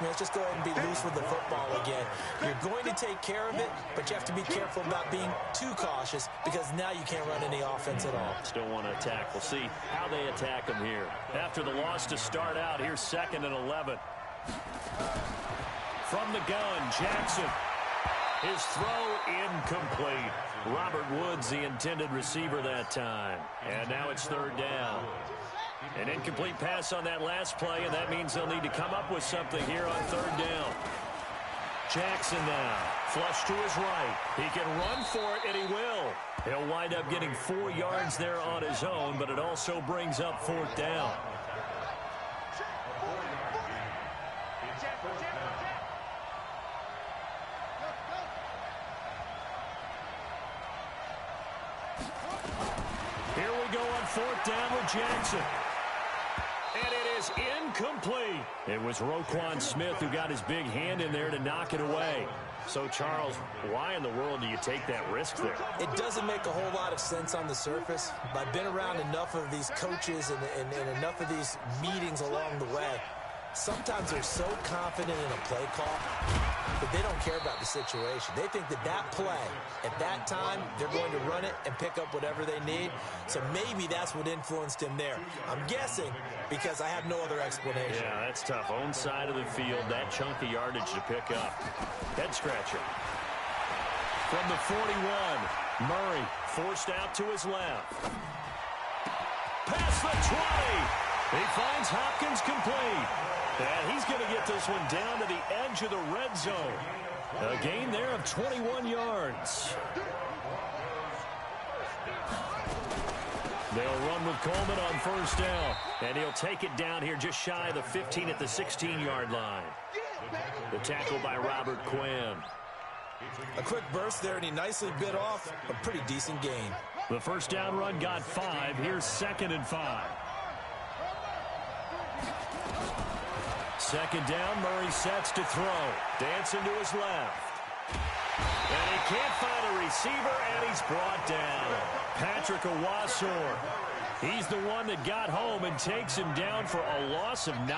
me. Let's just go ahead and be loose with the football again. You're going to take care of it, but you have to be careful about being too cautious because now you can't run any offense at all. Still want to attack. We'll see how they attack them here. After the loss to start out, here's 2nd and 11. From the gun, Jackson. His throw incomplete. Robert Woods, the intended receiver that time. And now it's 3rd down. An incomplete pass on that last play, and that means they'll need to come up with something here on 3rd down. Jackson now, flush to his right. He can run for it, and he will. He'll wind up getting 4 yards there on his own, but it also brings up 4th down. Here we go on 4th down with Jackson. And it is incomplete. It was Roquan Smith who got his big hand in there to knock it away. So, Charles, why in the world do you take that risk there? It doesn't make a whole lot of sense on the surface. But I've been around enough of these coaches and enough of these meetings along the way. Sometimes they're so confident in a play call that they don't care about the situation. They think that that play, at that time, they're going to run it and pick up whatever they need. So maybe that's what influenced him there. I'm guessing because I have no other explanation. Yeah, that's tough. Own side of the field, that chunk of yardage to pick up. Head scratcher. From the 41, Murray forced out to his left. Past the 20. He finds Hopkins complete. And he's going to get this one down to the edge of the red zone. A gain there of 21 yards. They'll run with Coleman on 1st down. And he'll take it down here just shy of the 15 at the 16-yard line. The tackle by Robert Quinn. A quick burst there, and he nicely bit off a pretty decent gain. The 1st down run got 5. Here's 2nd and 5. 2nd down, Murray sets to throw. Dancing to his left. And he can't find a receiver, and he's brought down. Patrick Owasor. He's the one that got home and takes him down for a loss of 9.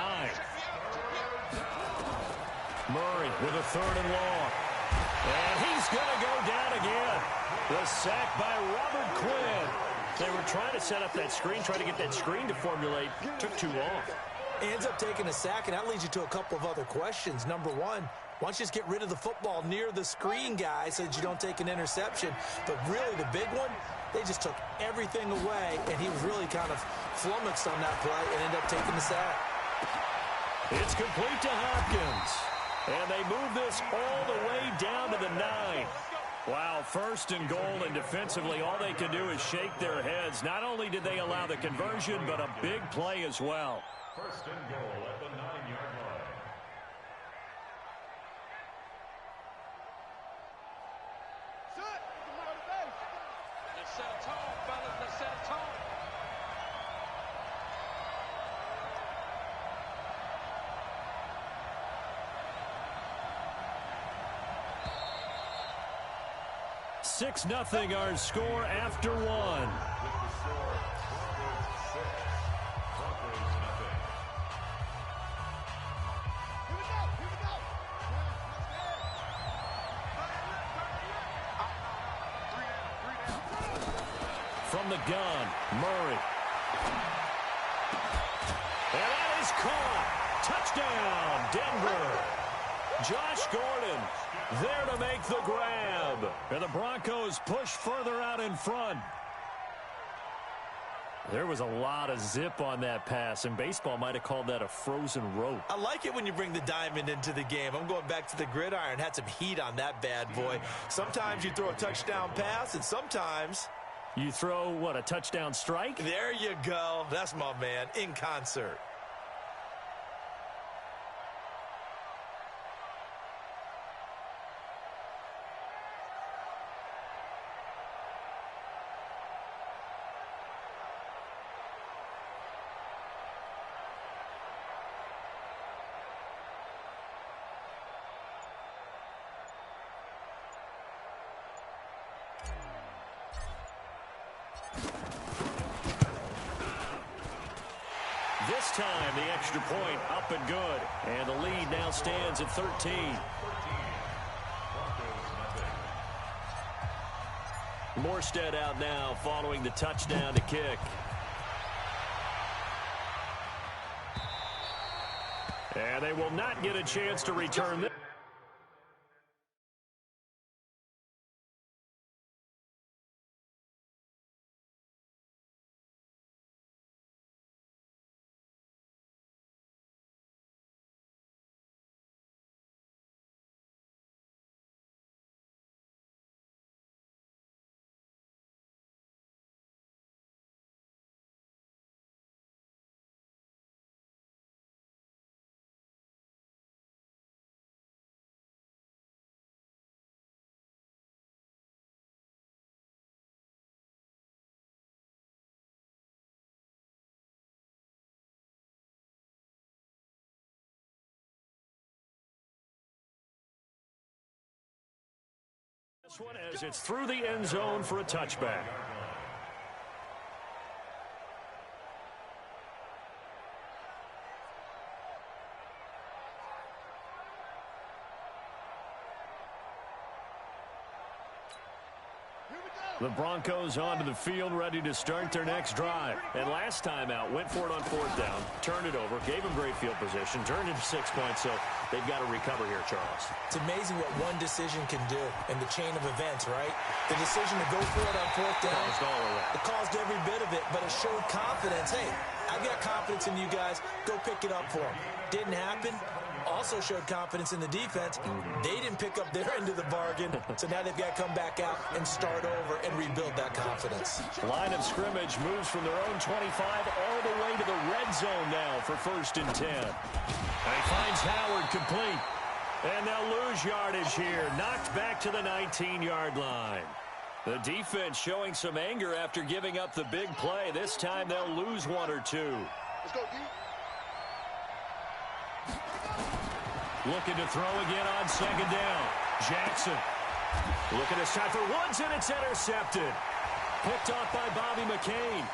Murray with a 3rd and long. And he's going to go down again. The sack by Robert Quinn. They were trying to set up that screen, trying to get that screen to formulate. Took too long. Ends up taking a sack, and that leads you to a couple of other questions. Number one, why don't you just get rid of the football near the screen guy so that you don't take an interception? But really, the big one, they just took everything away, and he was really kind of flummoxed on that play and ended up taking the sack. It's complete to Hopkins. And they move this all the way down to the 9. Wow, 1st and goal, and defensively, all they can do is shake their heads. Not only did they allow the conversion, but a big play as well. 1st and goal at the 9-yard line. Let's set a tone, fellas. Let's set a tone. Six nothing our score after 1. From the gun, Murray. And that is caught. Touchdown, Denver. Josh Gordon there to make the grab. And the Broncos push further out in front. There was a lot of zip on that pass, and baseball might have called that a frozen rope. I like it when you bring the diamond into the game. I'm going back to the gridiron. Had some heat on that bad boy. Sometimes you throw a touchdown pass, and sometimes you throw, what, a touchdown strike? There you go. That's my man, in concert. This time, the extra point up and good. And the lead now stands at 13. Morstead out now following the touchdown to kick. And they will not get a chance to return this. This one as it's through the end zone for a touchback. The Broncos onto the field, ready to start their next drive. And last time out, went for it on fourth down, turned it over, gave them great field position, turned into 6 points, so they've got to recover here, Charles. It's amazing what one decision can do in the chain of events, right? The decision to go for it on fourth down. Caused all of that. It caused every bit of it, but it showed confidence. Hey, I've got confidence in you guys. Go pick it up for them. Didn't happen. Also showed confidence in the defense. They didn't pick up their end of the bargain, so now they've got to come back out and start over and rebuild that confidence. Line of scrimmage moves from their own 25 all the way to the red zone now for 1st and 10. And he finds Howard complete. And they'll lose yardage here, knocked back to the 19-yard line. The defense showing some anger after giving up the big play. This time they'll lose one or two. Let's go, D. Looking to throw again on 2nd down. Jackson. Looking to shot for Woods, and it's intercepted. Picked off by Bobby McCain.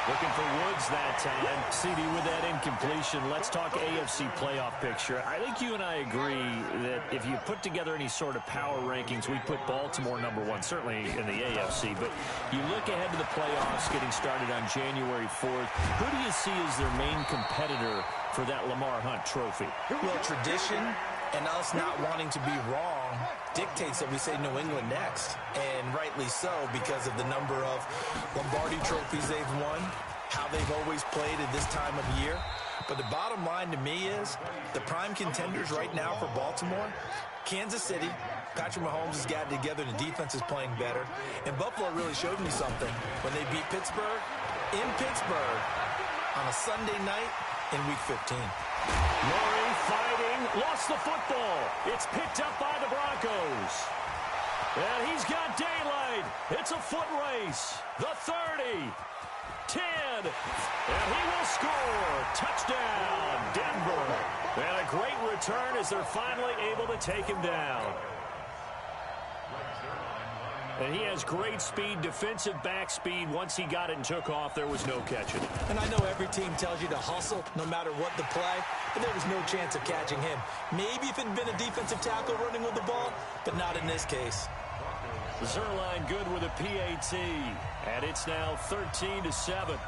Looking for Woods that time. CD with that incompletion. Let's talk AFC playoff picture. I think you and I agree that if you put together any sort of power rankings, we'd put Baltimore #1, certainly in the AFC. But you look ahead to the playoffs getting started on January 4th. Who do you see as their main competitor for that Lamar Hunt trophy? Well, tradition and us not wanting to be wrong dictates that we say New England next. And rightly so, because of the number of Lombardi trophies they've won, how they've always played at this time of year. But the bottom line to me is the prime contenders right now for Baltimore, Kansas City. Patrick Mahomes has got it together. The defense is playing better. And Buffalo really showed me something when they beat Pittsburgh in Pittsburgh on a Sunday night in Week 15. Murray fighting, lost the football. It's picked up by the Broncos. And he's got daylight. It's a foot race. The 30, 10, and he will score. Touchdown, Denver. And a great return as they're finally able to take him down. And he has great speed, defensive back speed. Once he got it and took off, there was no catching it. And I know every team tells you to hustle no matter what the play, but there was no chance of catching him. Maybe if it had been a defensive tackle running with the ball, but not in this case. Zerline good with a PAT, and it's now 13-7.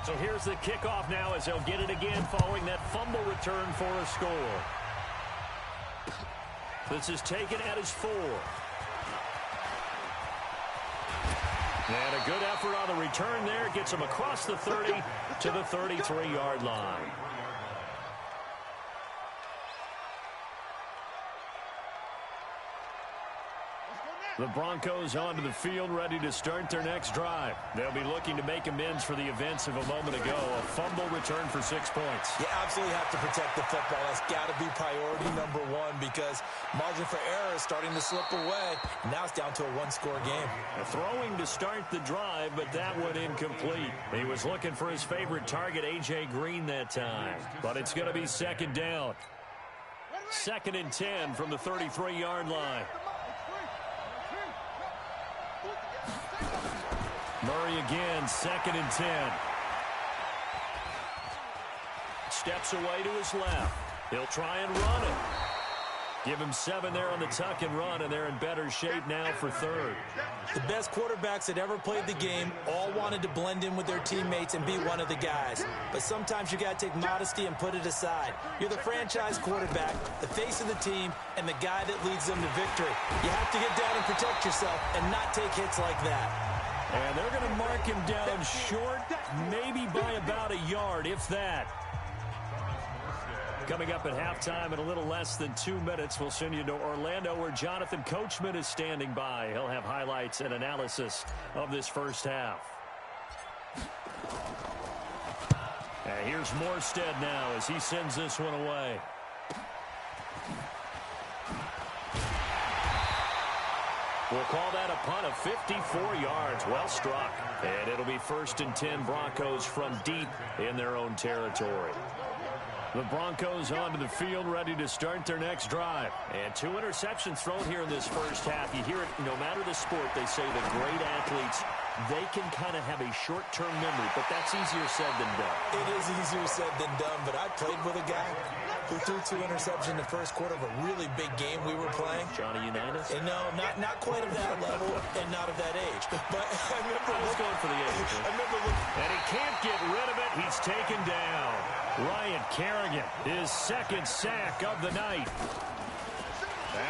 So here's the kickoff now as they'll get it again following that fumble return for a score. This is taken at his 4. And a good effort on the return there. Gets him across the 30 to the 33-yard line. The Broncos onto the field, ready to start their next drive. They'll be looking to make amends for the events of a moment ago. A fumble return for 6 points. You absolutely have to protect the football. That's got to be priority #1 because margin for error is starting to slip away. Now it's down to a one-score game. Throwing to start the drive, but that one incomplete. He was looking for his favorite target, A.J. Green, that time. But it's going to be 2nd down. 2nd and 10 from the 33-yard line. Murray again, 2nd and 10. Steps away to his left. He'll try and run it. Give him 7 there on the tuck and run, and they're in better shape now for 3rd. The best quarterbacks that ever played the game all wanted to blend in with their teammates and be one of the guys. But sometimes you got to take modesty and put it aside. You're the franchise quarterback, the face of the team, and the guy that leads them to victory. You have to get down and protect yourself and not take hits like that. And they're going to mark him down short, maybe by about a yard, if that. Coming up at halftime in a little less than 2 minutes, we'll send you to Orlando where Jonathan Coachman is standing by. He'll have highlights and analysis of this first half. And here's Morstead now as he sends this one away. We'll call that a punt of 54 yards. Well struck. And it'll be 1st and 10 Broncos from deep in their own territory. The Broncos onto the field, ready to start their next drive. And 2 interceptions thrown here in this first half. You hear it no matter the sport. They say the great athletes, they can kind of have a short-term memory, but that's easier said than done. It is easier said than done, but I played with a guy who threw 2 interceptions in the first quarter of a really big game we were playing. Johnny Unitas? And no, not quite of that level and not of that age. But I was going for the age. I remember looking. And he can't get rid of it. He's taken down. Ryan Kerrigan, his 2nd sack of the night.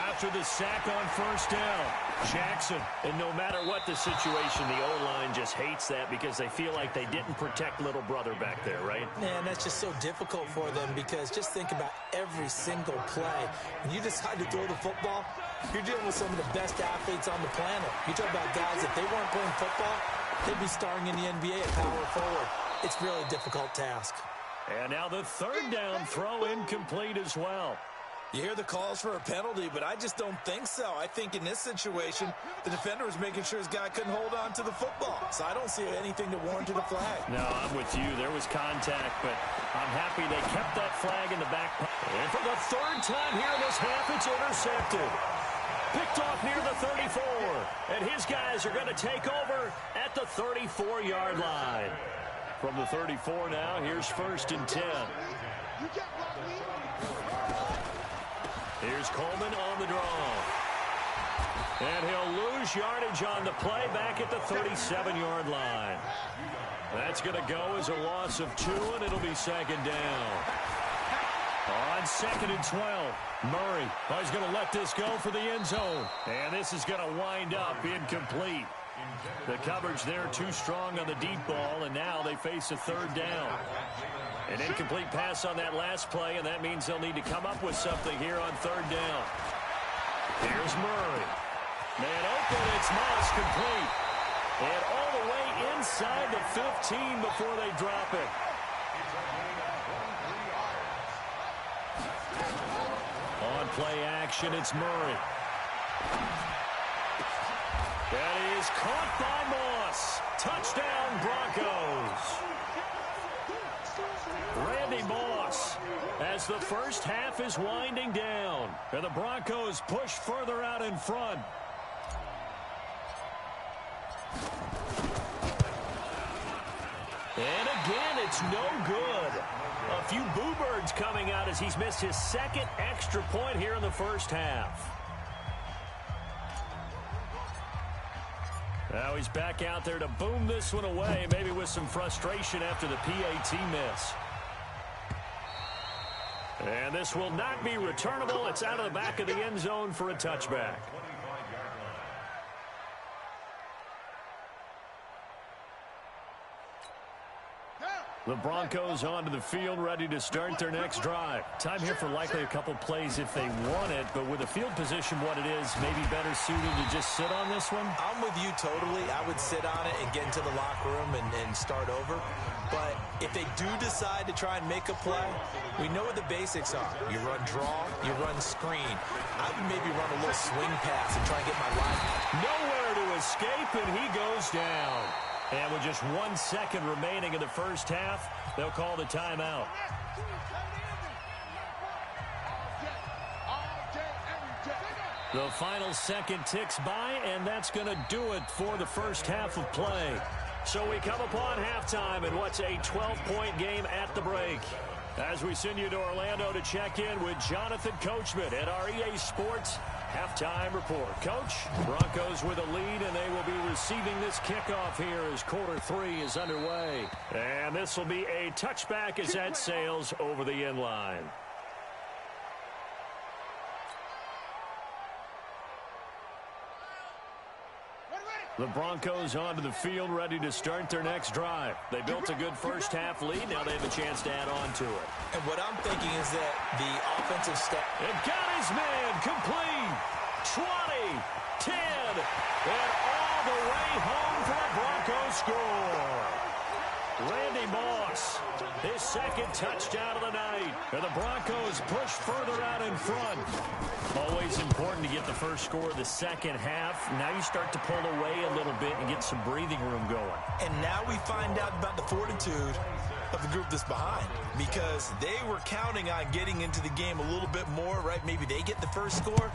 After the sack on 1st down, Jackson. And no matter what the situation, the O-line just hates that because they feel like they didn't protect little brother back there, right? Man, that's just so difficult for them because just think about every single play. When you decide to throw the football, you're dealing with some of the best athletes on the planet. You talk about guys, if they weren't playing football, they'd be starring in the NBA at power forward. It's really a difficult task. And now the 3rd down throw incomplete as well. You hear the calls for a penalty, but I just don't think so. I think in this situation, the defender was making sure his guy couldn't hold on to the football. So I don't see anything to warrant a flag. No, I'm with you. There was contact, but I'm happy they kept that flag in the back. And for the 3rd time here in this half, it's intercepted. Picked off near the 34. And his guys are going to take over at the 34-yard line. From the 34 now, here's 1st and 10. Here's Coleman on the draw. And he'll lose yardage on the play back at the 37-yard line. That's going to go as a loss of 2, and it'll be 2nd down. On 2nd and 12, Murray is going to let this go for the end zone. And this is going to wind up incomplete. The coverage there too strong on the deep ball, and now they face a 3rd down. An incomplete pass on that last play, and that means they'll need to come up with something here on 3rd down. Here's Murray. Man open, it's Moss complete. And all the way inside the 15 before they drop it. On play action, it's Murray. That is caught by Moss. Touchdown, Broncos. Randy Moss as the first half is winding down. And the Broncos push further out in front. And again, it's no good. A few boo birds coming out as he's missed his 2nd extra point here in the first half. Now he's back out there to boom this one away, maybe with some frustration after the PAT miss. And this will not be returnable. It's out of the back of the end zone for a touchback. The Broncos onto the field, ready to start their next drive. Time here for likely a couple plays if they want it, but with the field position what it is, maybe better suited to just sit on this one? I'm with you totally. I would sit on it and get into the locker room and start over. But if they do decide to try and make a play, we know what the basics are. You run draw, you run screen. I would maybe run a little swing pass and try and get my line. Nowhere to escape, and he goes down. And with just 1 second remaining in the first half, they'll call the timeout. The final second ticks by, and that's going to do it for the first half of play. So we come upon halftime in what's a 12-point game at the break. As we send you to Orlando to check in with Jonathan Coachman at our EA Sports Halftime Report. Coach, Broncos with a lead, and they will be receiving this kickoff here as quarter 3 is underway. And this will be a touchback as that sails over the end line. The Broncos onto the field, ready to start their next drive. They built a good first-half lead. Now they have a chance to add on to it. And what I'm thinking is that the offensive staff... It got his man complete. 20, 10, and all the way home for a Broncos score. Randy Moss, his second touchdown of the night. And the Broncos push further out in front. Always important to get the first score of the second half. Now you start to pull away a little bit and get some breathing room going. And now we find out about the fortitude of the group that's behind, because they were counting on getting into the game a little bit more, right? Maybe they get the first score.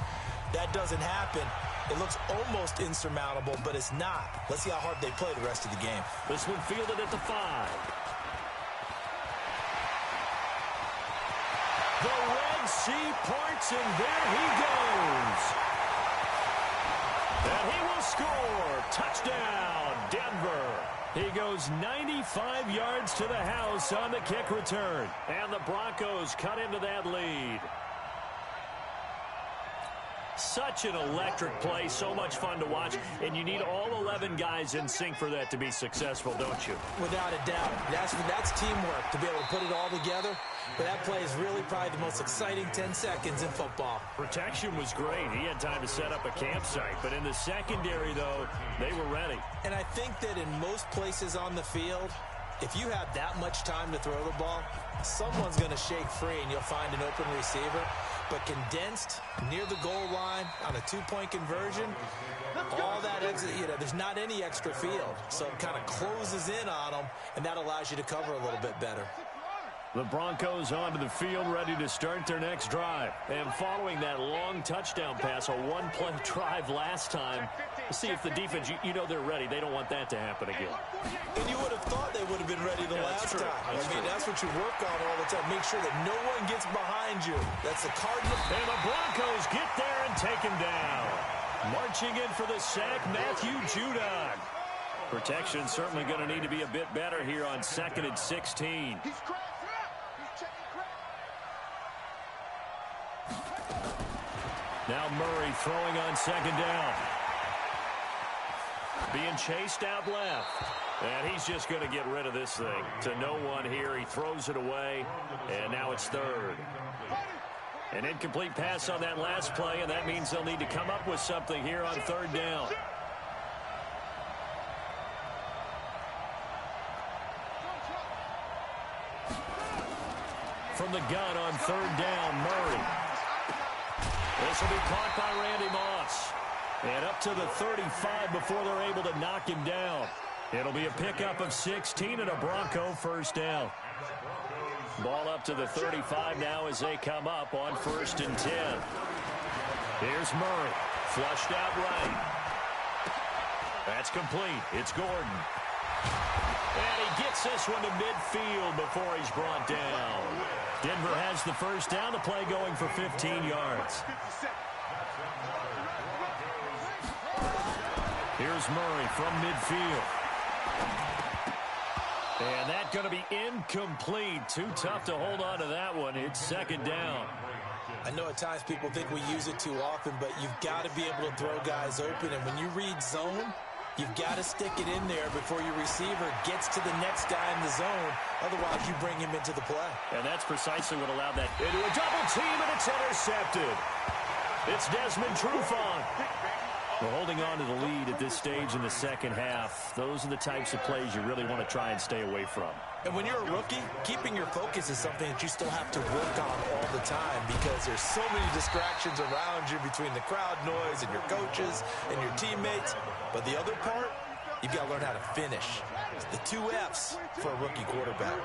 That doesn't happen. It looks almost insurmountable, but it's not. Let's see how hard they play the rest of the game. This one fielded at the 5. The Red Sea parts, and there he goes. And he will score. Touchdown, Denver. He goes 95 yards to the house on the kick return. And the Broncos cut into that lead. Such an electric play, so much fun to watch, and you need all 11 guys in sync for that to be successful, don't you? Without a doubt. That's teamwork, to be able to put it all together. But that play is really probably the most exciting 10 seconds in football. Protection was great. He had time to set up a campsite, but in the secondary, though, they were ready. And I think that in most places on the field, if you have that much time to throw the ball, someone's going to shake free and you'll find an open receiver. But condensed near the goal line on a 2-point conversion, all that exit, there's not any extra field. So it kind of closes in on them, and that allows you to cover a little bit better. The Broncos onto the field, ready to start their next drive. And following that long touchdown pass, a one-play drive last time, we'll see if the defense, they're ready. They don't want that to happen again. And you would have thought they would have been ready the last time. That's what you work on all the time. Make sure that no one gets behind you. That's the Cardinals. And the Broncos get there and take him down. Marching in for the sack, Matthew Judon. Protection certainly going to need to be a bit better here on 2nd and 16. Now Murray throwing on 2nd down. Being chased out left. And he's just going to get rid of this thing. To no one here. He throws it away. And now it's 3rd. An incomplete pass on that last play, and that means they'll need to come up with something here on 3rd down. From the gun on 3rd down, Murray. This will be caught by Randy Moss. And up to the 35 before they're able to knock him down. It'll be a pickup of 16 and a Bronco first down. Ball up to the 35 now as they come up on 1st and 10. Here's Murray. Flushed out right. That's complete. It's Gordon. And he gets this one to midfield before he's brought down. Denver has the first down. The play going for 15 yards. Here's Murray from midfield. And that's going to be incomplete. Too tough to hold on to that one. It's 2nd down. I know at times people think we use it too often, but you've got to be able to throw guys open. And when you read zone, you've got to stick it in there before your receiver gets to the next guy in the zone. Otherwise, you bring him into the play. And that's precisely what allowed that into a double team, and it's intercepted. It's Desmond Trufant. We're holding on to the lead at this stage in the second half. Those are the types of plays you really want to try and stay away from. And when you're a rookie, keeping your focus is something that you still have to work on all the time, because there's so many distractions around you between the crowd noise and your coaches and your teammates. But the other part, you've got to learn how to finish. It's the 2 F's for a rookie quarterback.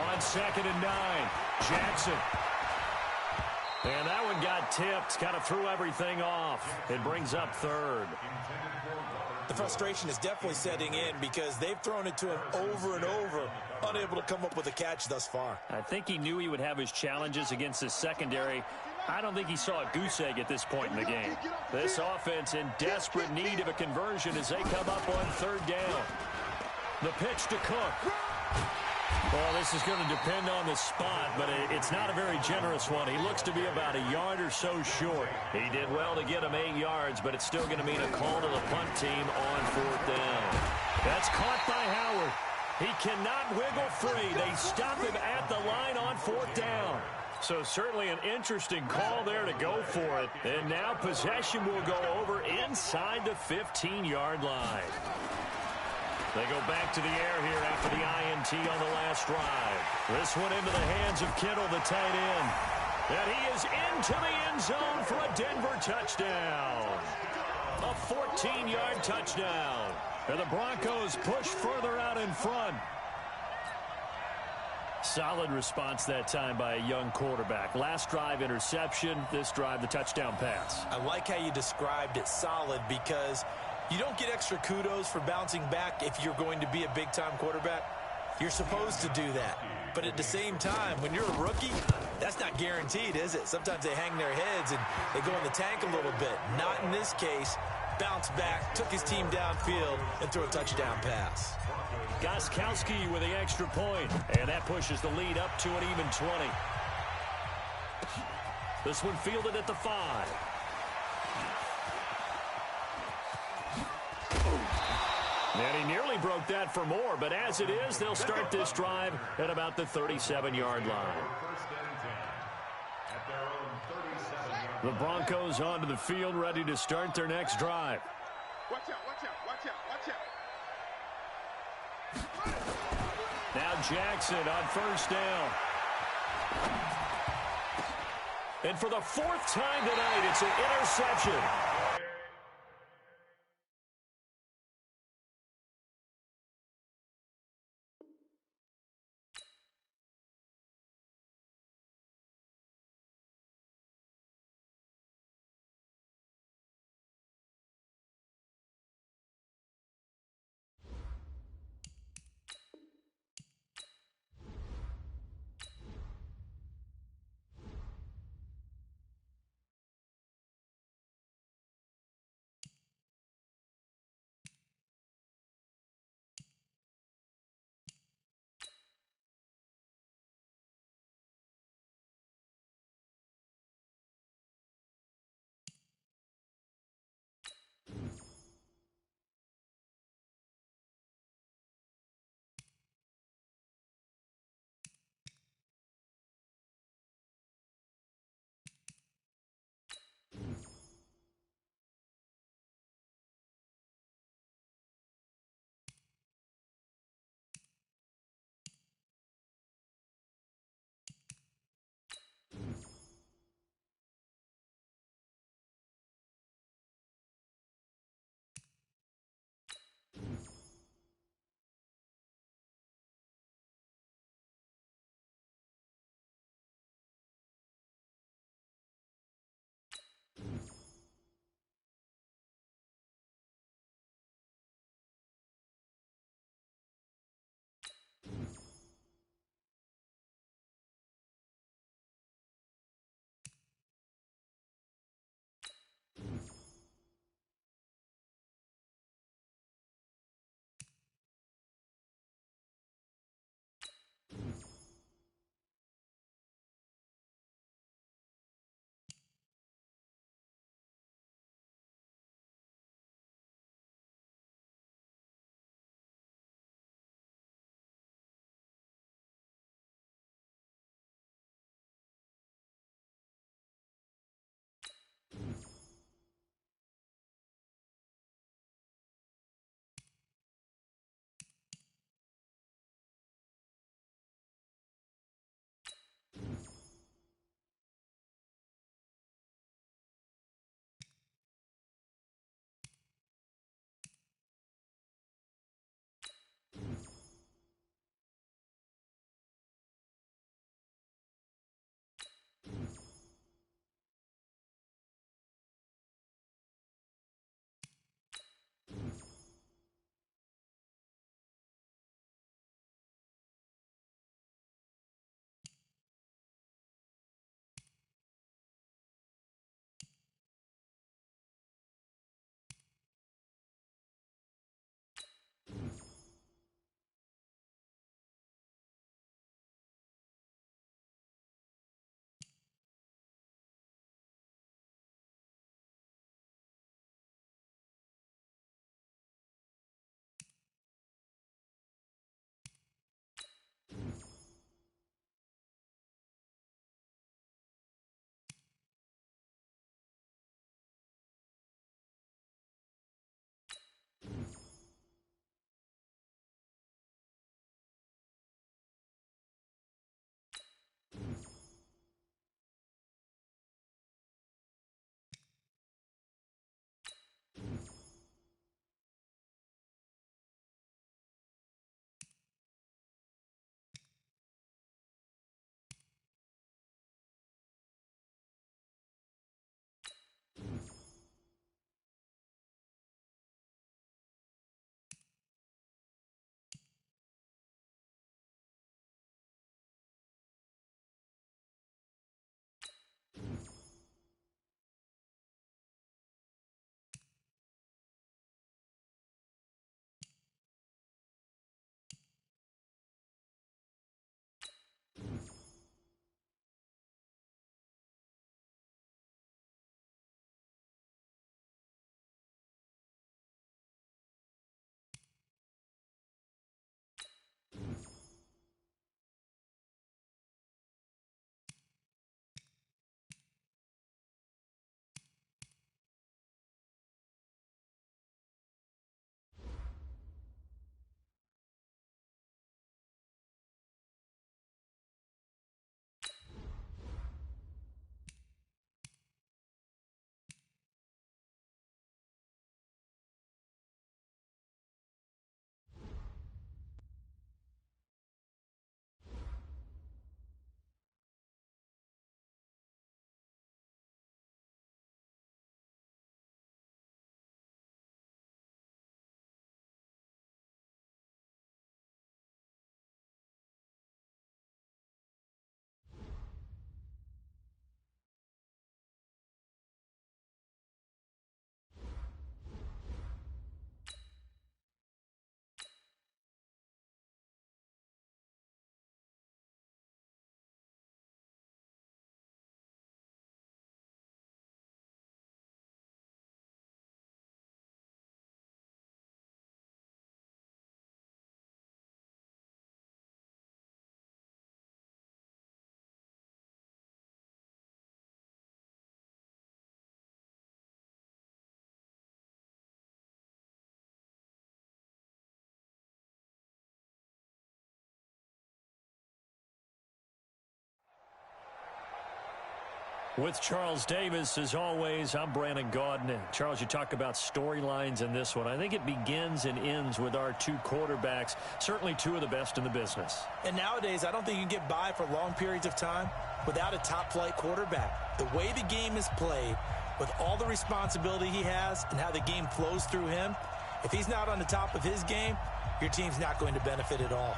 On 2nd and 9, Jackson. And that one got tipped, kind of threw everything off. It brings up third. The frustration is definitely setting in because they've thrown it to him over and over, unable to come up with a catch thus far. I think he knew he would have his challenges against his secondary. I don't think he saw a goose egg at this point in the game. This offense in desperate need of a conversion as they come up on third down. The pitch to Cook. Well, this is going to depend on the spot, but it's not a very generous one. He looks to be about a yard or so short. He did well to get him 8 yards, but it's still going to mean a call to the punt team on fourth down. That's caught by Howard. He cannot wiggle free. They stop him at the line on fourth down. So certainly an interesting call there to go for it. And now possession will go over inside the 15-yard line. They go back to the air here after the INT on the last drive. This one into the hands of Kittle, the tight end. And he is into the end zone for a Denver touchdown. A 14-yard touchdown. And the Broncos push further out in front. Solid response that time by a young quarterback. Last drive, interception. This drive, the touchdown pass. I like how you described it solid because you don't get extra kudos for bouncing back if you're going to be a big-time quarterback. You're supposed to do that. But at the same time, when you're a rookie, that's not guaranteed, is it? Sometimes they hang their heads and they go in the tank a little bit. Not in this case. Bounced back, took his team downfield, and threw a touchdown pass. Gostkowski with the extra point, and that pushes the lead up to an even 20. This one fielded at the 5. And he nearly broke that for more, but as it is, they'll start this drive at about the 37-yard line. The Broncos onto the field, ready to start their next drive. Watch out, watch out, watch out, watch out. Now Jackson on first down. And for the 4th time tonight, it's an interception. With Charles Davis, as always, I'm Brandon Gaudin. Charles, you talk about storylines in this one. I think it begins and ends with our two quarterbacks, certainly two of the best in the business. And nowadays, I don't think you can get by for long periods of time without a top-flight quarterback. The way the game is played, with all the responsibility he has and how the game flows through him, if he's not on the top of his game, your team's not going to benefit at all.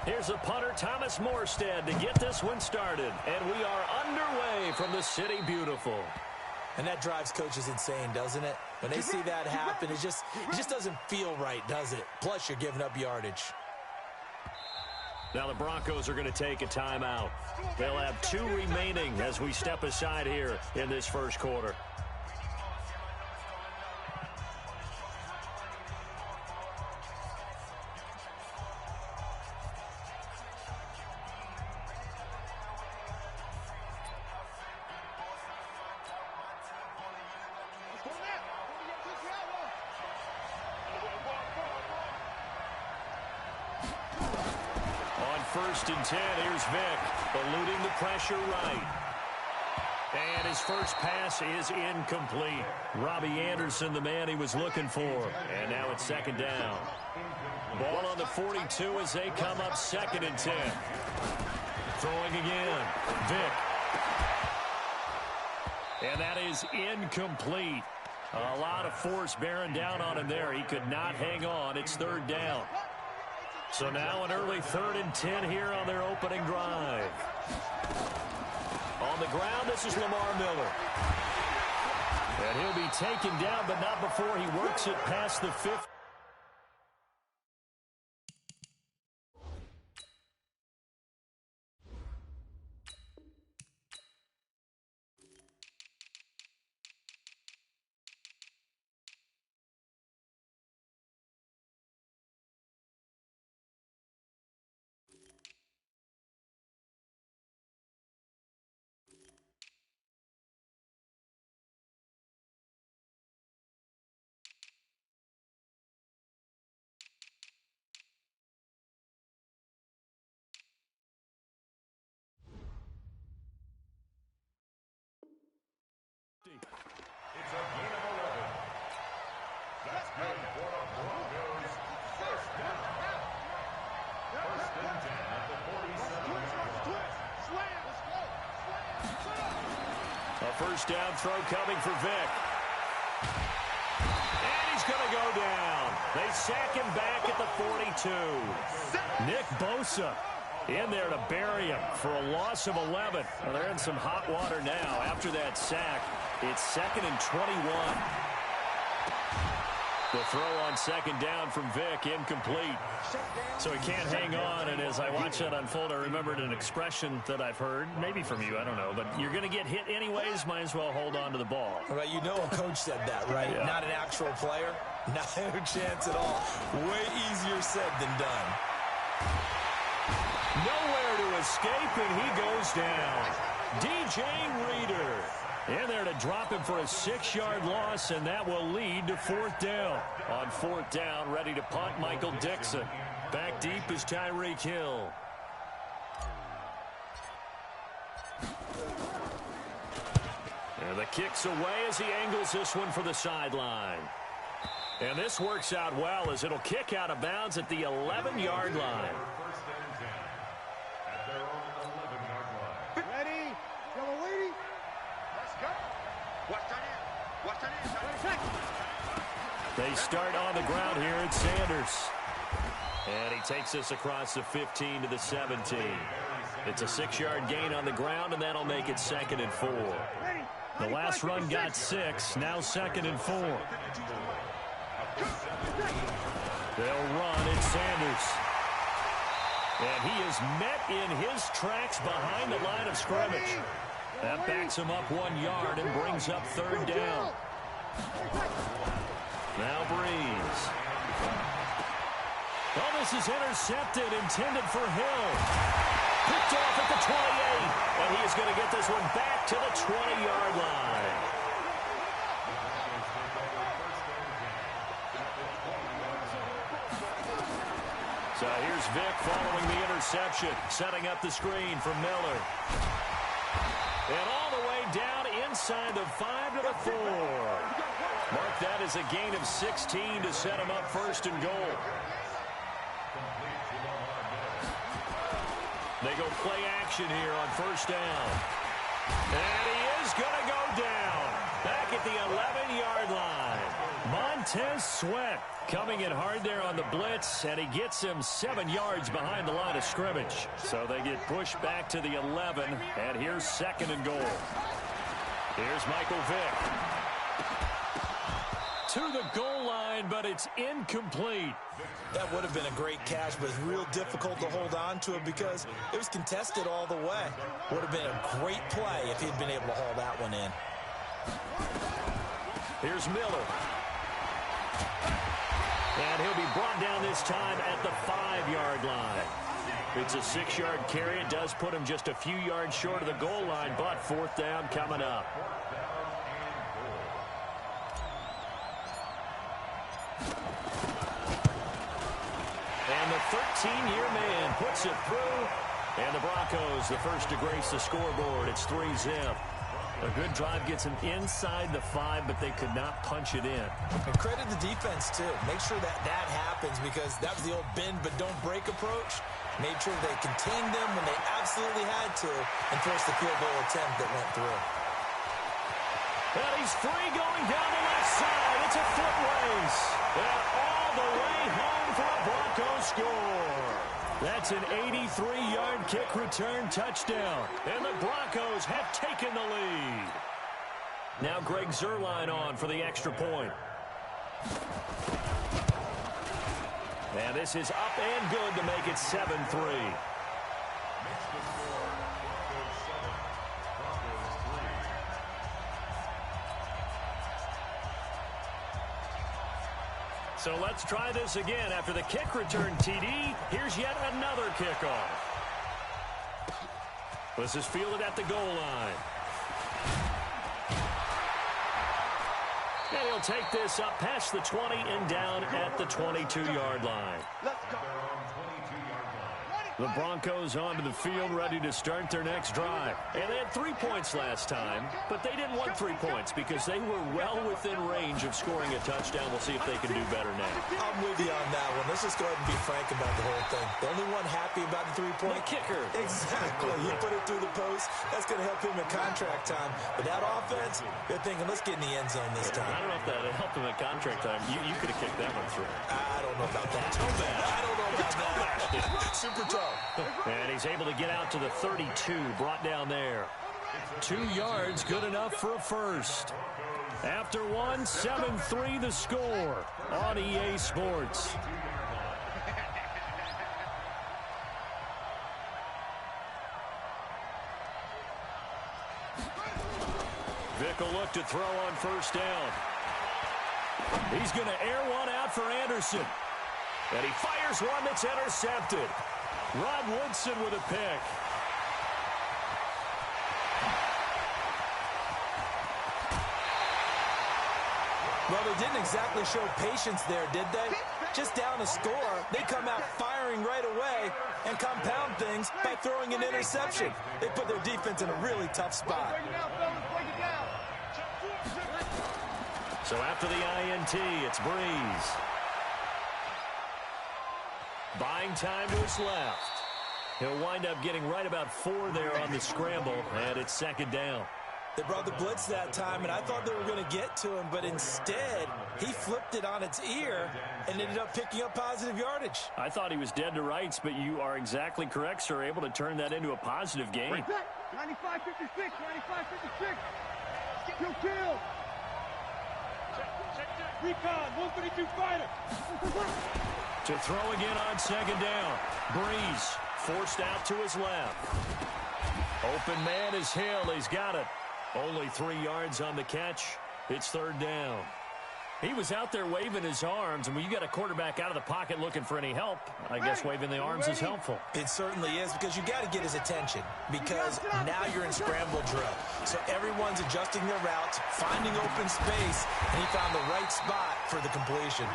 Here's a punter, Thomas Morstead, to get this one started. And we are underway from the City Beautiful. And that drives coaches insane, doesn't it? When they see that happen, it just doesn't feel right, does it? Plus, you're giving up yardage. Now the Broncos are going to take a timeout. They'll have 2 remaining as we step aside here in this first quarter. First and 10, here's Vick, eluding the pressure right. And his first pass is incomplete. Robbie Anderson, the man he was looking for. And now it's second down. Ball on the 42 as they come up second and 10. Throwing again, Vick. And that is incomplete. A lot of force bearing down on him there. He could not hang on. It's third down. So now an early 3rd and 10 here on their opening drive. On the ground, this is Lamar Miller. And he'll be taken down, but not before he works it past the 50. It's a gain of 11. That's good for the Broncos. First down. First and 10 at the 47-yard line. A first down throw coming for Vick. And he's going to go down. They sack him back at the 42. Nick Bosa in there to bury him for a loss of 11. Well, they're in some hot water now after that sack. It's 2nd and 21. The throw on second down from Vick, incomplete. So he can't hang on, and as I watch that unfold, I remembered an expression that I've heard, maybe from you, I don't know, but you're going to get hit anyways, might as well hold on to the ball. Right, you know a coach said that, right? Yeah. Not an actual player. Not a chance at all. Way easier said than done. Nowhere to escape, and he goes down. DJ Reader in there to drop him for a 6-yard loss, and that will lead to 4th down. On 4th down, ready to punt, Michael Dixon. Back deep is Tyreek Hill. And the kick's away as he angles this one for the sideline. And this works out well as it'll kick out of bounds at the 11-yard line. First and 10 at their own 11-yard line. Ready? Yellow lady. Let's go. Watch that in. Watch that in. They start on the ground here at Sanders. And he takes this across the 15 to the 17. It's a 6-yard gain on the ground, and that'll make it 2nd and 4. The last run got 6, now 2nd and 4. They'll run. It's Sanders. And he is met in his tracks behind the line of scrimmage. That backs him up 1 yard and brings up third down. Now Breeze. Oh, this is intercepted, intended for Hill. Picked off at the 28. And he is going to get this one back to the 20-yard line. So here's Vick following the interception, setting up the screen for Miller. And all the way down inside the 5 to the 4. Mark that as a gain of 16 to set him up first and goal. They go play action here on first down. And he is going to go down. Back at the 11-yard line. Montez Sweat coming in hard there on the blitz, and he gets him 7 yards behind the line of scrimmage. So they get pushed back to the 11, and here's second and goal. Here's Michael Vick. To the goal line, but it's incomplete. That would have been a great catch, but it's real difficult to hold on to it because it was contested all the way. Would have been a great play if he'd been able to haul that one in. Here's Miller. And he'll be brought down this time at the 5-yard line. It's a 6-yard carry. It does put him just a few yards short of the goal line, but fourth down coming up. And the 13-year man puts it through. And the Broncos, the first to grace the scoreboard. It's 3-zip. A good drive gets him inside the 5, but they could not punch it in. And credit the defense, too. Make sure that happens because that was the old bend but don't break approach. Made sure they contained them when they absolutely had to and forced the field goal attempt that went through. And he's free going down the left side. It's a foot race. And all the way home for a Broncos score. That's an 83-yard kick return touchdown. And the Broncos have taken the lead. Now Greg Zuerlein on for the extra point. And this is up and good to make it 7-3. So let's try this again. After the kick return TD, here's yet another kickoff. This is fielded at the goal line. And he'll take this up past the 20 and down at the 22-yard line. Let's go. The Broncos onto the field, ready to start their next drive. And they had 3 points last time, but they didn't want 3 points because they were well within range of scoring a touchdown. We'll see if they can do better now. I'm with you on that one. Let's just go ahead and be frank about the whole thing. The only one happy about the 3-point kicker. Exactly. You put it through the post. That's going to help him in contract time. But that offense, they're thinking, let's get in the end zone this time. I don't know if that helped him at contract time. You could have kicked that one through. I don't know about that. I don't know about that. Super tough. And he's able to get out to the 32, brought down there. 2 yards, good enough for a first. After one, 7-3 the score on EA Sports. Vick will look to throw on first down. He's going to air one out for Anderson. And he fires one that's intercepted. Rod Woodson with a pick. Well, they didn't exactly show patience there, did they? Just down a score, they come out firing right away and compound things by throwing an interception. They put their defense in a really tough spot. So after the INT, it's Breeze. Buying time to his left. He'll wind up getting right about 4 there on the scramble, and it's second down. They brought the blitz that time, and I thought they were going to get to him, but instead, he flipped it on its ear and ended up picking up positive yardage. I thought he was dead to rights, but you are exactly correct, sir, able to turn that into a positive gain. 95-56, 95-56. Kill. Recon, 132 fighter. To throw again on second down. Breeze forced out to his left. Open man is Hill. He's got it. Only 3 yards on the catch. It's third down. He was out there waving his arms, and when you got a quarterback out of the pocket looking for any help, I guess waving the arms is helpful. It certainly is, because you got to get his attention, because now you're in scramble drill. So everyone's adjusting their routes, finding open space, and he found the right spot for the completion.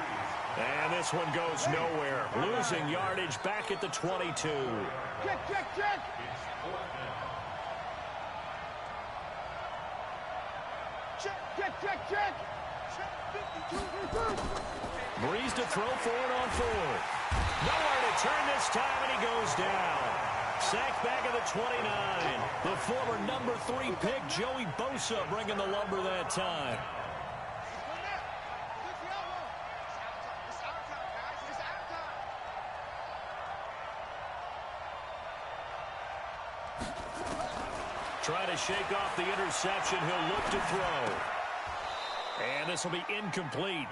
And this one goes nowhere. Losing yardage back at the 22. Check. Check. Breeze to throw for it on 4th. Nowhere to turn this time, and he goes down. Sacked back at the 29. The former number 3 pick, Joey Bosa, bringing the lumber that time. Try to shake off the interception. He'll look to throw. And this will be incomplete.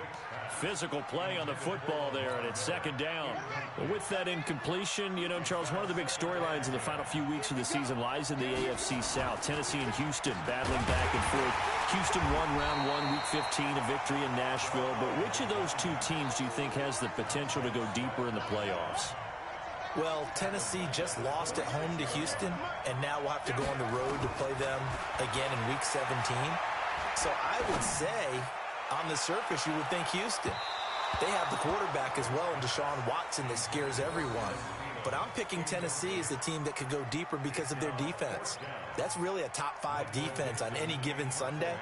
Physical play on the football there, and it's second down. But with that incompletion, you know, Charles, one of the big storylines in the final few weeks of the season lies in the AFC South. Tennessee and Houston battling back and forth. Houston won round 1, week 15, a victory in Nashville. But which of those two teams do you think has the potential to go deeper in the playoffs? Well, Tennessee just lost at home to Houston, and now we'll have to go on the road to play them again in week 17. So I would say, on the surface, you would think Houston. They have the quarterback as well in Deshaun Watson that scares everyone. But I'm picking Tennessee as the team that could go deeper because of their defense. That's really a top 5 defense on any given Sunday.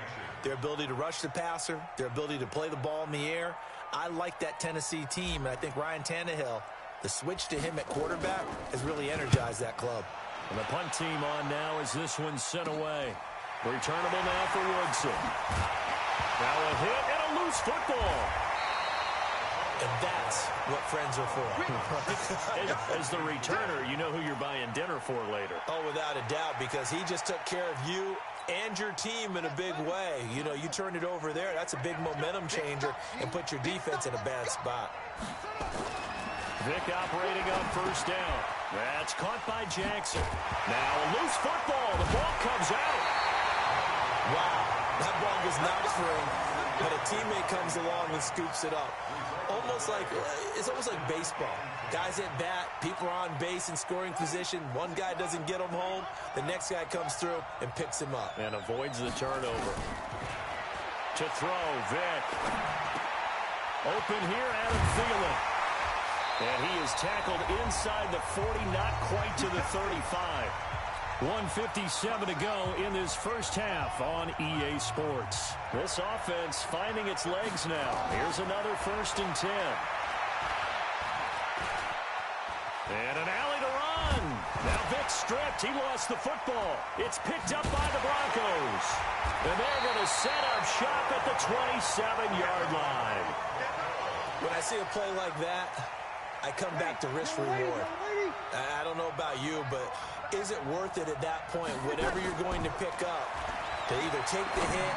Their ability to rush the passer, their ability to play the ball in the air. I like that Tennessee team, and I think Ryan Tannehill, the switch to him at quarterback, has really energized that club. And the punt team on now as this one's sent away. Returnable now for Woodson. Now a hit and a loose football. And that's what friends are for. As the returner, you know who you're buying dinner for later. Oh, without a doubt, because he just took care of you and your team in a big way. You know, you turn it over there, that's a big momentum changer, and put your defense in a bad spot. Vick operating on first down. That's caught by Jackson. Now a loose football. The ball comes out. Wow, that ball was not free, but a teammate comes along and scoops it up. It's almost like baseball. Guys at bat, people are on base in scoring position. One guy doesn't get him home. The next guy comes through and picks him up. And avoids the turnover. To throw, Vick. Open here, Adam Thielen. And he is tackled inside the 40, not quite to the 35. 1:57 to go in this first half on EA Sports. This offense finding its legs now. Here's another 1st and 10. And an alley to run. Now Vick stripped. He lost the football. It's picked up by the Broncos. And they're going to set up shop at the 27-yard line. When I see a play like that, I come back to risk reward. I don't know about you, but is it worth it at that point, whatever you're going to pick up, to either take the hit,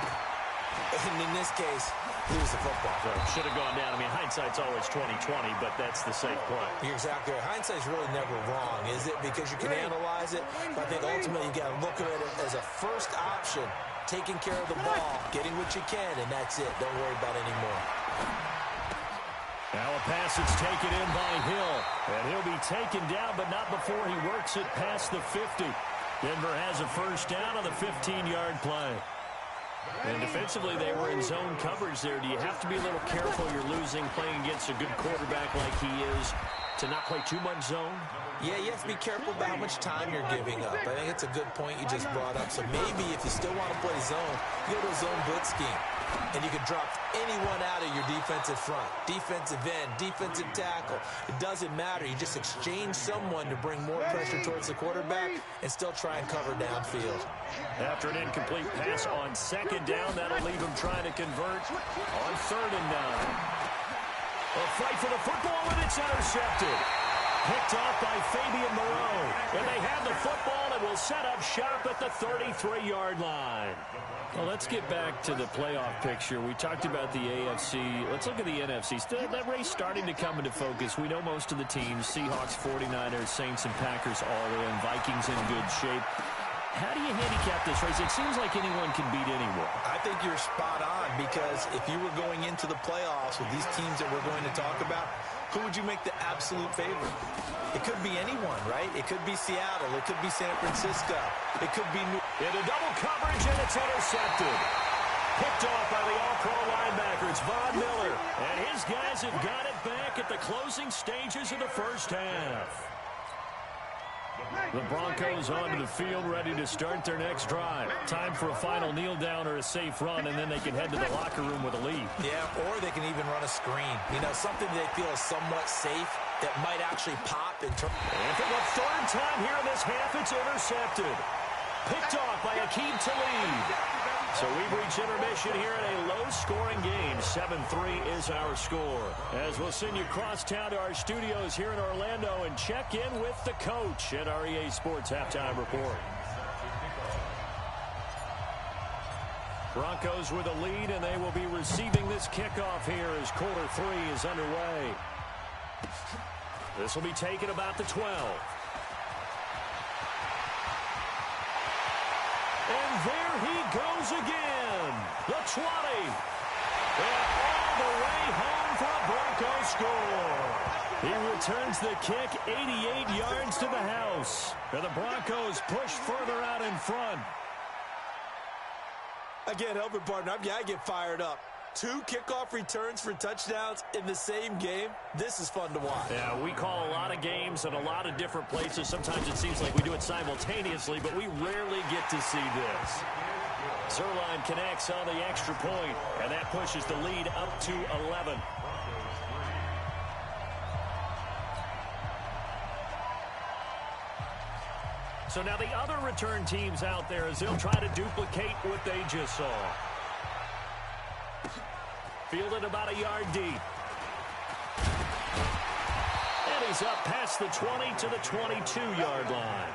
and in this case, lose the football? Should have gone down. I mean, hindsight's always 20/20, but that's the safe play. You're exactly right. Hindsight's really never wrong, is it? Because you can analyze it, but I think ultimately you got to look at it as a first option, taking care of the ball, getting what you can, and that's it. Don't worry about it anymore. Now a pass that's taken in by Hill. And he'll be taken down, but not before he works it past the 50. Denver has a first down on the 15-yard play. And defensively, they were in zone coverage there. Do you have to be a little careful you're losing playing against a good quarterback like he is to not play too much zone? Yeah, you have to be careful about how much time you're giving up. I think it's a good point you just brought up. So maybe if you still want to play zone, you go to a zone blitz scheme. And you can drop anyone out of your defensive front. Defensive end, defensive tackle. It doesn't matter. You just exchange someone to bring more pressure towards the quarterback and still try and cover downfield. After an incomplete pass on second down, that'll leave him trying to convert on 3rd and 9. A fight for the football, and it's intercepted. Picked off by Fabian Moreau. And they have the football and will set up shop at the 33-yard line. Well, let's get back to the playoff picture. We talked about the AFC. Let's look at the NFC. Still, that race starting to come into focus. We know most of the teams, Seahawks, 49ers, Saints, and Packers all in. Vikings in good shape. How do you handicap this race? It seems like anyone can beat anyone. I think you're spot on, because if you were going into the playoffs with these teams that we're going to talk about, who would you make the absolute favorite? It could be anyone, right? It could be Seattle. It could be San Francisco. It could be New York. Into double coverage, and it's intercepted. Picked off by the all-pro linebacker. It's Von Miller. And his guys have got it back at the closing stages of the first half. The Broncos onto the field, ready to start their next drive. Time for a final kneel down or a safe run, and then they can head to the locker room with a lead. Yeah, or they can even run a screen. You know, something they feel is somewhat safe that might actually pop and turn. And for the third time here in this half, it's intercepted. Picked off by Akeem Talib. So we've reached intermission here in a low-scoring game. 7-3 is our score. As we'll send you cross-town to our studios here in Orlando and check in with the coach at our EA Sports Halftime Report. Broncos with a lead, and they will be receiving this kickoff here as quarter 3 is underway. This will be taken about the 12. And there he goes again. The 20. And all the way home for a Bronco score. He returns the kick 88 yards to the house. And the Broncos push further out in front. I can't help it, partner. I get fired up. 2 kickoff returns for touchdowns in the same game. This is fun to watch. Yeah, we call a lot of games in a lot of different places. Sometimes it seems like we do it simultaneously, but we rarely get to see this. Zerline connects on the extra point, and that pushes the lead up to 11. So now the other return teams out there, as they'll try to duplicate what they just saw. Fielded about a yard deep. And he's up past the 20 to the 22-yard line.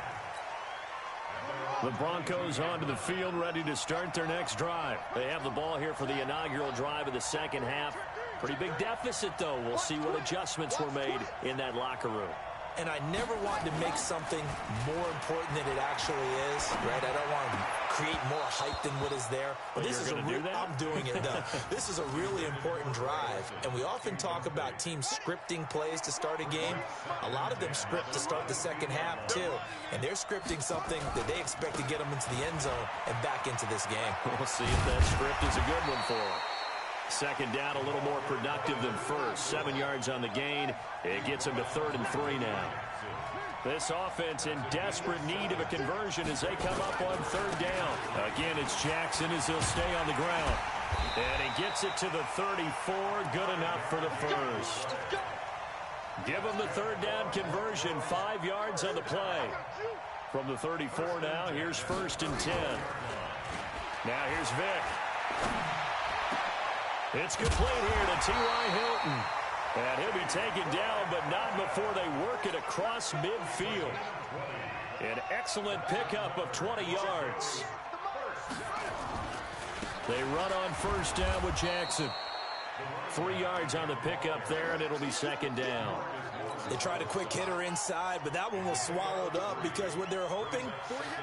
The Broncos onto the field, ready to start their next drive. They have the ball here for the inaugural drive of the second half. Pretty big deficit, though. We'll see what adjustments were made in that locker room. And I never want to make something more important than it actually is, right? I don't want to create more hype than what is there. But this is I'm doing it, though. This is a really important drive. And we often talk about teams scripting plays to start a game. A lot of them script to start the second half, too. And they're scripting something that they expect to get them into the end zone and back into this game. We'll see if that script is a good one for them. Second down, a little more productive than first. 7 yards on the gain. It gets them to 3rd and 3 now. This offense in desperate need of a conversion as they come up on 3rd down. Again, it's Jackson as he'll stay on the ground. And he gets it to the 34. Good enough for the first. Give him the 3rd down conversion. 5 yards on the play. From the 34 now, here's 1st and 10. Now here's Vick. It's complete here to T.Y. Hilton. And he'll be taken down, but not before they work it across midfield. An excellent pickup of 20 yards. They run on 1st down with Jackson. 3 yards on the pickup there, and it'll be 2nd down. They tried a quick hitter inside, but that one was swallowed up because what they're hoping,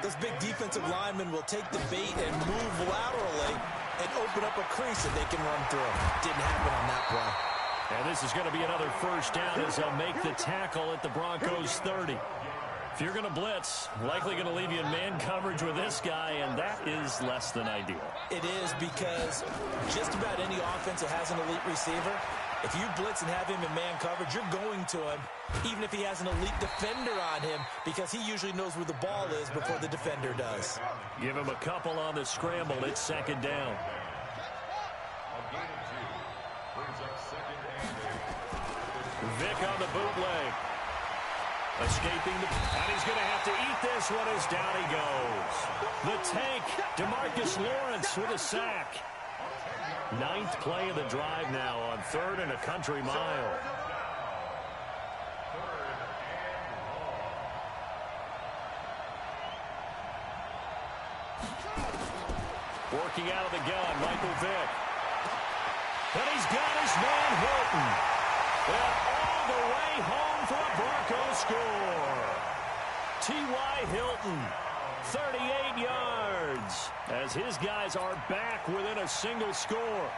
those big defensive linemen will take the bait and move laterally and open up a crease that they can run through. Didn't happen on that play. And this is going to be another 1st down as they'll make the tackle at the Broncos 30. If you're going to blitz, likely going to leave you in man coverage with this guy, and that is less than ideal. It is, because just about any offense that has an elite receiver, if you blitz and have him in man coverage, you're going to him, even if he has an elite defender on him, because he usually knows where the ball is before the defender does. Give him a couple on the scramble. It's 2nd down. Vick on the bootleg. Escaping and he's going to have to eat this one as down he goes. The tank, DeMarcus Lawrence with a sack. 9th play of the drive now on 3rd and a country mile. Working out of the gun, Michael Vick. And he's got his man Hilton. And all the way home for a Broncos score. T.Y. Hilton, 38 yards, as his guys are back within a single score.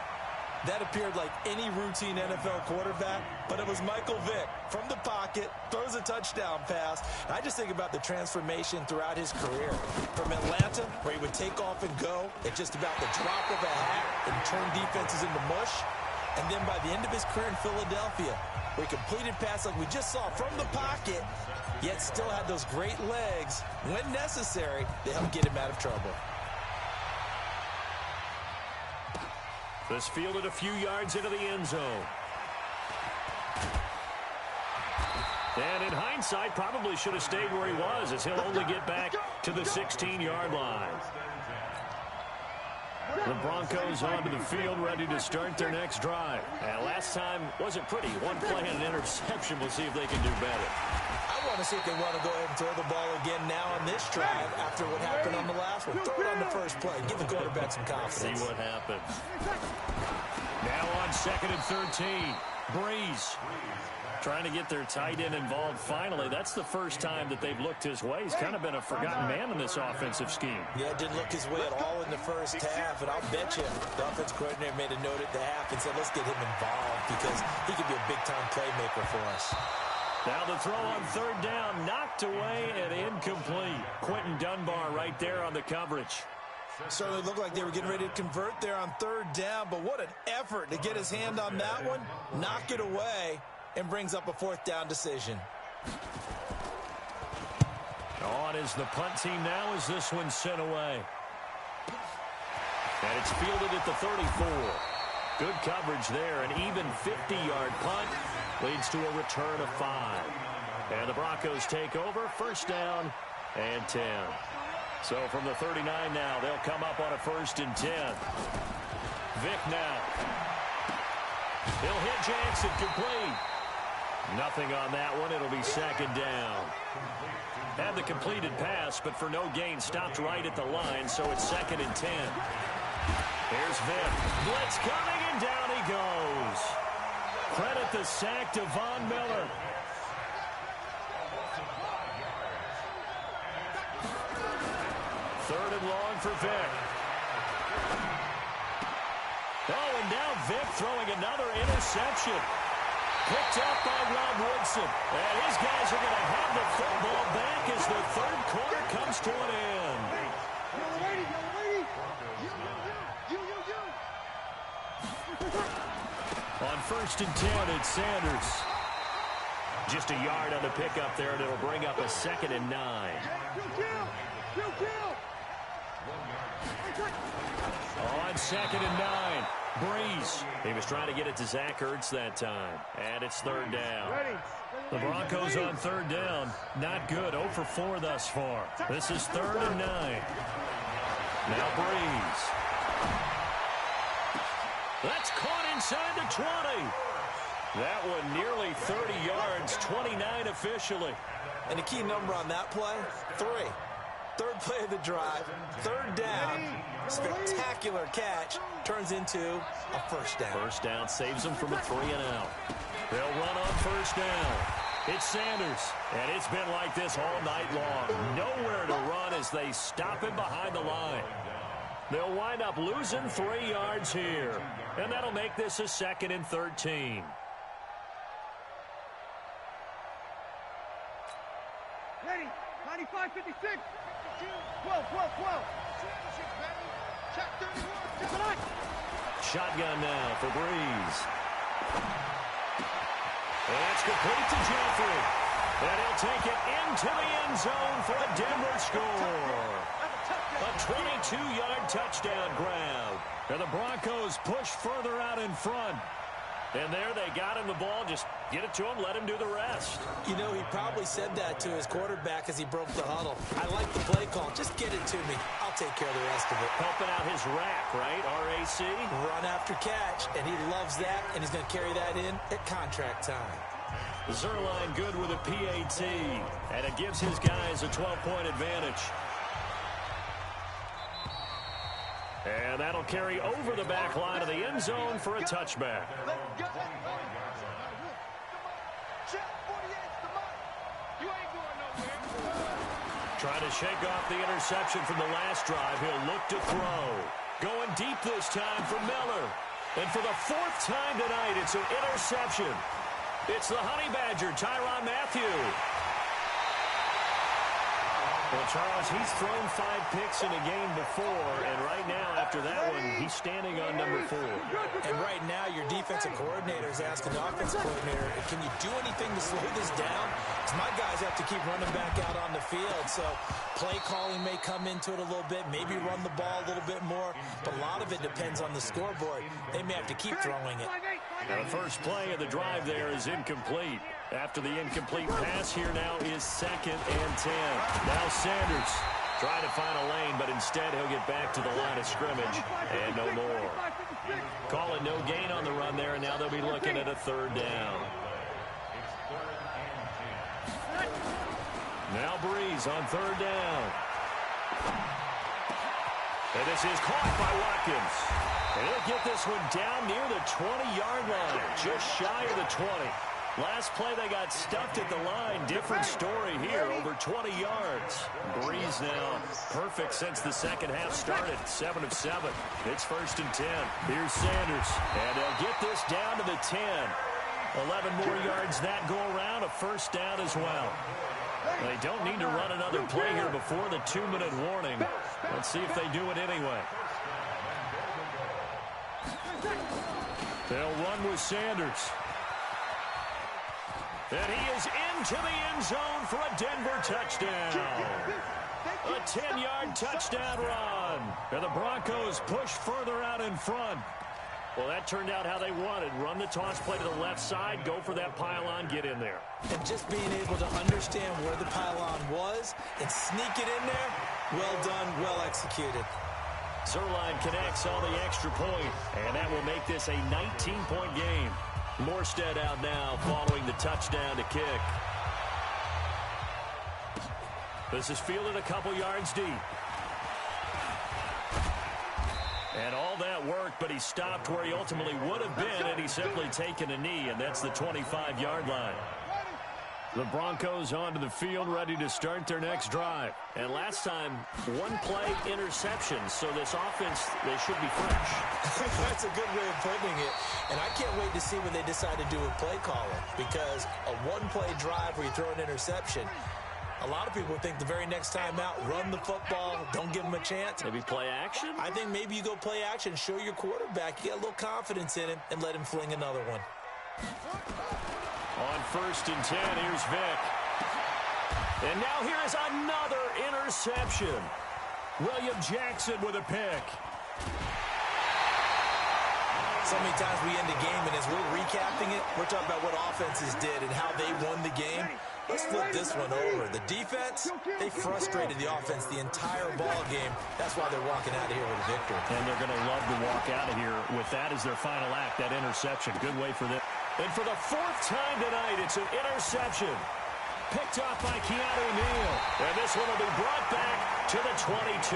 That appeared like any routine NFL quarterback, but it was Michael Vick from the pocket, throws a touchdown pass. I just think about the transformation throughout his career. From Atlanta, where he would take off and go at just about the drop of a hat and turn defenses into mush. And then by the end of his career in Philadelphia, where he completed passes like we just saw from the pocket, yet still had those great legs, when necessary, to help get him out of trouble. This fielded a few yards into the end zone. And in hindsight, probably should have stayed where he was, as he'll only get back to the 16-yard line. The Broncos onto the field, ready to start their next drive. And last time wasn't pretty. One play and an interception. We'll see if they can do better. I want to see if they want to go ahead and throw the ball again now on this drive after what happened on the last one. Throw it on the first play. Give the quarterback some confidence. See what happens. Now on 2nd and 13. Breeze trying to get their tight end involved finally. That's the first time that they've looked his way. He's kind of been a forgotten man in this offensive scheme. Yeah, it didn't look his way at all in the first half, and I'll bet you the offense coordinator made a note at the half and said, let's get him involved because he could be a big-time playmaker for us. Now the throw on 3rd down, knocked away and incomplete. Quentin Dunbar right there on the coverage. Certainly looked like they were getting ready to convert there on 3rd down, but what an effort to get his hand on that one, knock it away, and brings up a 4th down decision. On is the punt team now as this one's sent away. And it's fielded at the 34. Good coverage there. An even 50-yard punt leads to a return of 5. And the Broncos take over. 1st down and 10. So from the 39 now, they'll come up on a 1st and 10. Vick now. He'll hit Jackson, complete. Nothing on that one. It'll be 2nd down. Had the completed pass, but for no gain, stopped right at the line, so it's 2nd and 10. Here's Vick. Blitz coming, and down he goes. Credit the sack to Von Miller. Third and long for Vick. Oh, and now Vick throwing another interception. Picked up by Rob Woodson. And his guys are going to have the football back as the 3rd quarter comes to an end. On 1st and 10, it's Sanders. Just a yard on the pickup there, and it'll bring up a 2nd and 9. On 2nd and 9. Breeze. He was trying to get it to Zach Ertz that time. And it's 3rd down. The Broncos on 3rd down. Not good. 0 for 4 thus far. This is 3rd and 9. Now Breeze. That's caught inside the 20. That one nearly 30 yards. 29 officially. And the key number on that play, 3. 3rd play of the drive, 3rd down, spectacular catch, turns into a 1st down. 1st down saves them from a 3-and-out. They'll run on 1st down. It's Sanders, and it's been like this all night long. Nowhere to run as they stop him behind the line. They'll wind up losing 3 yards here, and that'll make this a 2nd and 13. Ready, 95, 56. 12. Shotgun now for Breeze. And it's complete to Jeffrey. And he'll take it into the end zone for a Denver score. A 22-yard touchdown grab. And the Broncos push further out in front. And there they got him the ball. Just get it to him, let him do the rest. You know, he probably said that to his quarterback as he broke the huddle. I like the play call. Just get it to me. I'll take care of the rest of it. Helping out his rack, right? R-A-C? Run after catch, and he loves that, and he's going to carry that in at contract time. Zerline good with a PAT, and it gives his guys a 12-point advantage. And that'll carry over the back line of the end zone for a touchback. Trying to shake off the interception from the last drive. He'll look to throw. Going deep this time for Miller. And for the fourth time tonight, it's an interception. It's the Honey Badger, Tyrann Mathieu. Well, Charles, he's thrown 5 picks in a game before, and right now, after that one, he's standing on number 4. And right now, your defensive coordinator is asking the offensive coordinator, can you do anything to slow this down? Because my guys have to keep running back out on the field, so play calling may come into it a little bit, maybe run the ball a little bit more, but a lot of it depends on the scoreboard. They may have to keep throwing it. Now, the first play of the drive there is incomplete. After the incomplete pass, here now is 2nd and 10. Now Sanders trying to find a lane, but instead he'll get back to the line of scrimmage and no more. Call it no gain on the run there, and now they'll be looking at a 3rd down. Now Breeze on 3rd down. And this is caught by Watkins. And he'll get this one down near the 20-yard line, just shy of the 20. Last play, they got stuffed at the line. Different story here, over 20 yards. Breeze now perfect since the second half started. 7 of 7. It's 1st and 10. Here's Sanders. And they'll get this down to the 10. 11 more yards that go around. A 1st down as well. They don't need to run another play here before the 2-minute warning. Let's see if they do it anyway. They'll run with Sanders. And he is into the end zone for a Denver touchdown. A 10-yard touchdown run. And the Broncos push further out in front. Well, that turned out how they wanted. Run the toss play to the left side, go for that pylon, get in there. And just being able to understand where the pylon was and sneak it in there, well done, well executed. Zerline connects on the extra point, and that will make this a 19-point game. Morstead out now following the touchdown to kick. This is fielded a couple yards deep. And all that worked, but he stopped where he ultimately would have been, and he's simply taken a knee, and that's the 25-yard line. The Broncos onto the field, ready to start their next drive. And last time, 1-play interception, so this offense, they should be fresh. That's a good way of putting it. And I can't wait to see what they decide to do with play calling, because a 1-play drive where you throw an interception, a lot of people think the very next time out, run the football, don't give them a chance. Maybe play action? I think maybe you go play action, show your quarterback, you get a little confidence in him, and let him fling another one. On 1st and 10, here's Vick. And now here is another interception. William Jackson with a pick. So many times we end the game, and as we're recapping it, we're talking about what offenses did and how they won the game. Let's flip this one over. The defense, they frustrated the offense the entire ball game. That's why they're walking out of here with a victory. And they're going to love to walk out of here with that as their final act, that interception. Good way for them. And for the 4th time tonight, it's an interception. Picked off by Keanu Neal. And this one will be brought back to the 22.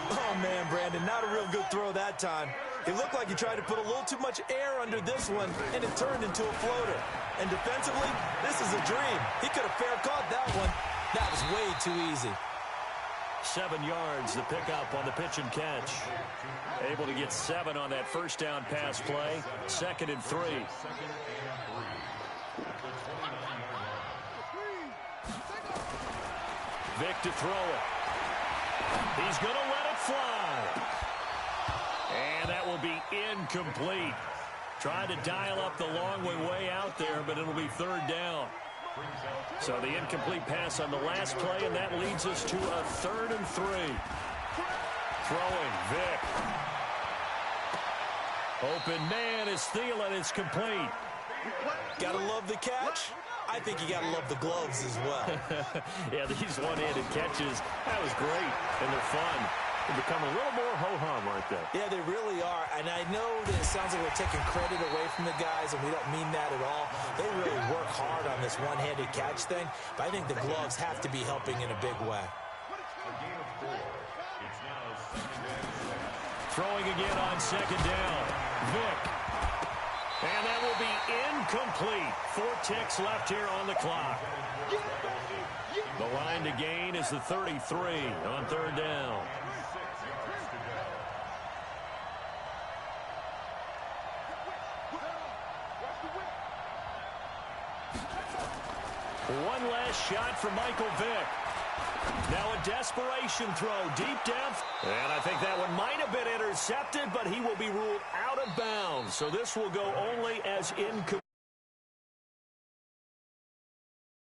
Oh, man, Brandon, not a real good throw that time. It looked like he tried to put a little too much air under this one, and it turned into a floater. And defensively, this is a dream. He could have fair caught that one. That was way too easy. 7 yards, the pickup on the pitch and catch. Able to get 7 on that 1st down pass play. 2nd and 3. Vick to throw it. He's going to let it fly. And that will be incomplete. Tried to dial up the long way out there, but it'll be 3rd down. So the incomplete pass on the last play, and that leads us to a 3rd and 3. Throwing, Vick. Open man is Thielen. It's complete. Gotta love the catch. I think you gotta love the gloves as well. Yeah, these one-handed catches, that was great, and they're fun. They become a little more ho-hum, aren't they? Yeah, they really are. And I know that it sounds like we're taking credit away from the guys, and we don't mean that at all. They really work hard on this one-handed catch thing, but I think the gloves have to be helping in a big way. It's now 2nd and 6. Throwing again on 2nd down. Vick. And that will be incomplete. 4 ticks left here on the clock. The line to gain is the 33 on 3rd down. 6 yards to go. One last shot for Michael Vick. Now a desperation throw, deep depth. And I think that one might have been intercepted, but he will be ruled out of bounds. So this will go only as incomplete.